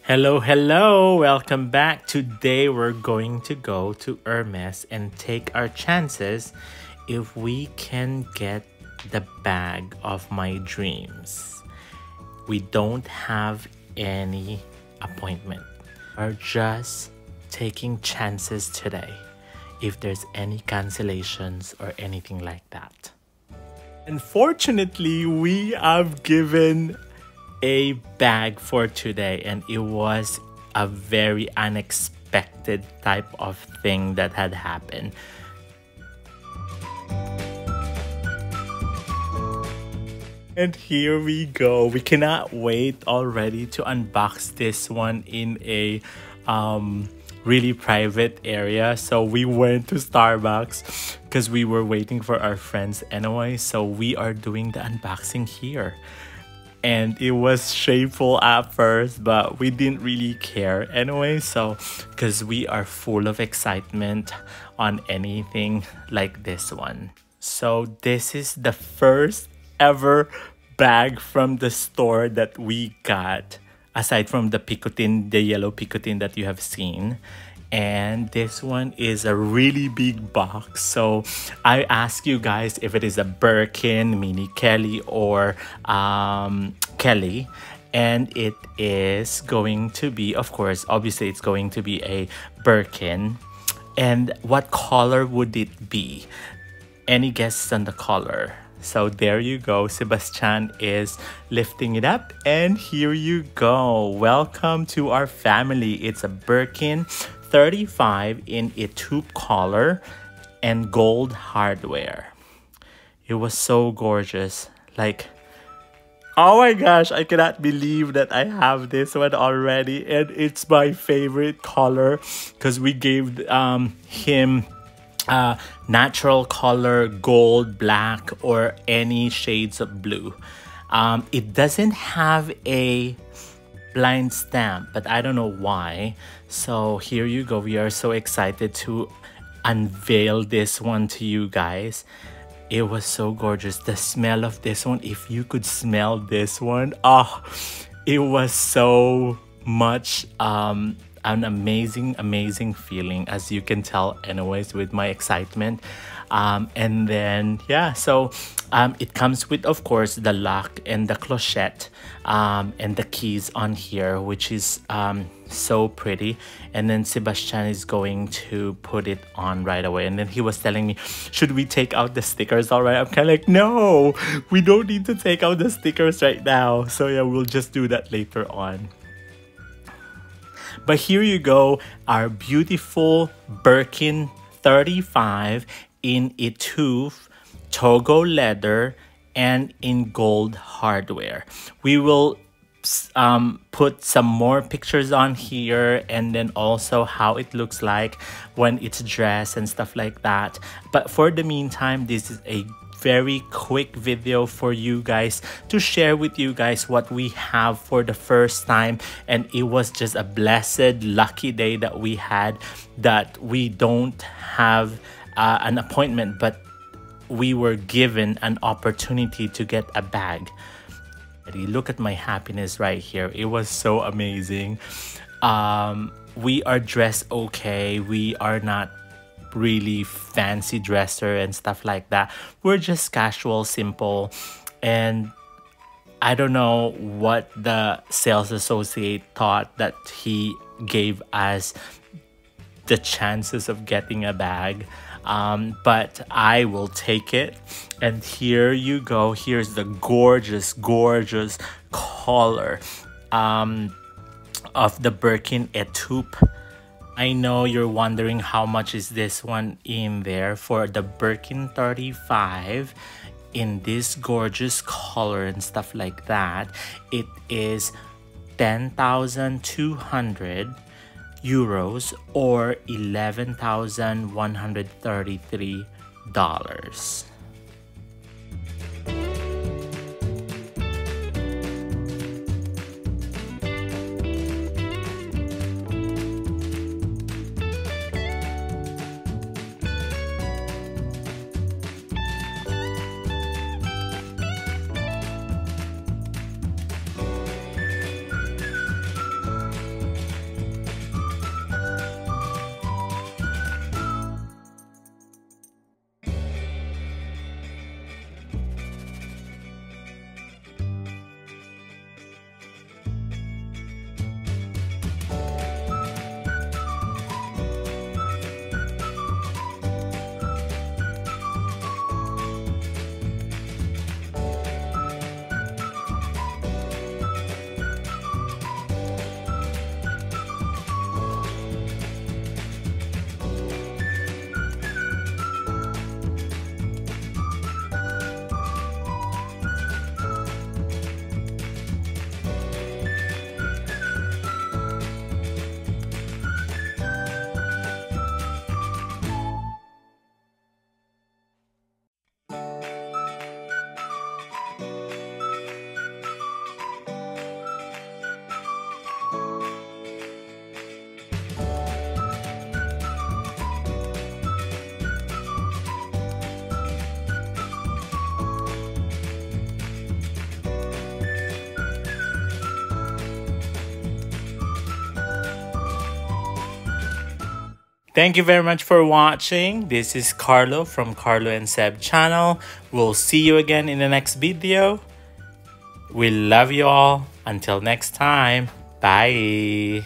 Hello, hello! Welcome back. Today we're going to go to Hermes and take our chances if we can get the bag of my dreams. We don't have any appointment. We're just taking chances today if there's any cancellations or anything like that. Unfortunately, we have given a bag for today, and it was a very unexpected type of thing that had happened. And here we go. We cannot wait already to unbox this one in a really private area. So we went to Starbucks because we were waiting for our friends anyway, so we are doing the unboxing here. And it was shameful at first, but we didn't really care anyway, so because we are full of excitement on anything like this one. So this is the first ever bag from the store that we got, aside from the picotin, the yellow picotin that you have seen. And this one is a really big box. So I ask you guys if it is a Birkin, Mini Kelly, or Kelly. And it is going to be, of course, obviously it's going to be a Birkin. And what color would it be? Any guesses on the color? So there you go. Sebastian is lifting it up, and here you go. Welcome to our family. It's a Birkin 35 in ETOUPE color and gold hardware. It was so gorgeous. Like, oh my gosh, I cannot believe that I have this one already, and it's my favorite color because we gave him natural color, gold, black, or any shades of blue. It doesn't have a blind stamp, but I don't know why. So here you go. We are so excited to unveil this one to you guys. It was so gorgeous. The smell of this one, if you could smell this one, oh, it was so much an amazing feeling, as you can tell anyways with my excitement. And then yeah, so it comes with, of course, the lock and the clochette and the keys on here, which is so pretty. And then Sebastian is going to put it on right away, and then he was telling me, should we take out the stickers already? I'm kind of like, no, we don't need to take out the stickers right now. So yeah, we'll just do that later on. But here you go, our beautiful Birkin 35 in ETOUPE, Togo leather, and in gold hardware. We will put some more pictures on here, and then also how it looks like when it's dressed and stuff like that. But for the meantime, this is a very quick video for you guys to share with you guys what we have for the first time. And it was just a blessed lucky day that we had, that we don't have an appointment, but we were given an opportunity to get a bag. Look at my happiness right here. It was so amazing. We are dressed okay. We are not really fancy dresser and stuff like that. We're just casual, simple. And I don't know what the sales associate thought that he gave us the chances of getting a bag, but I will take it. And here you go. Here's the gorgeous color of the Birkin ETOUPE. I know you're wondering how much is this one in there. For the Birkin 35 in this gorgeous color and stuff like that, it is 10,200 euros or $11,133. Thank you very much for watching. This is Carlo from Carlo&Seb channel. We'll see you again in the next video. We love you all. Until next time. Bye.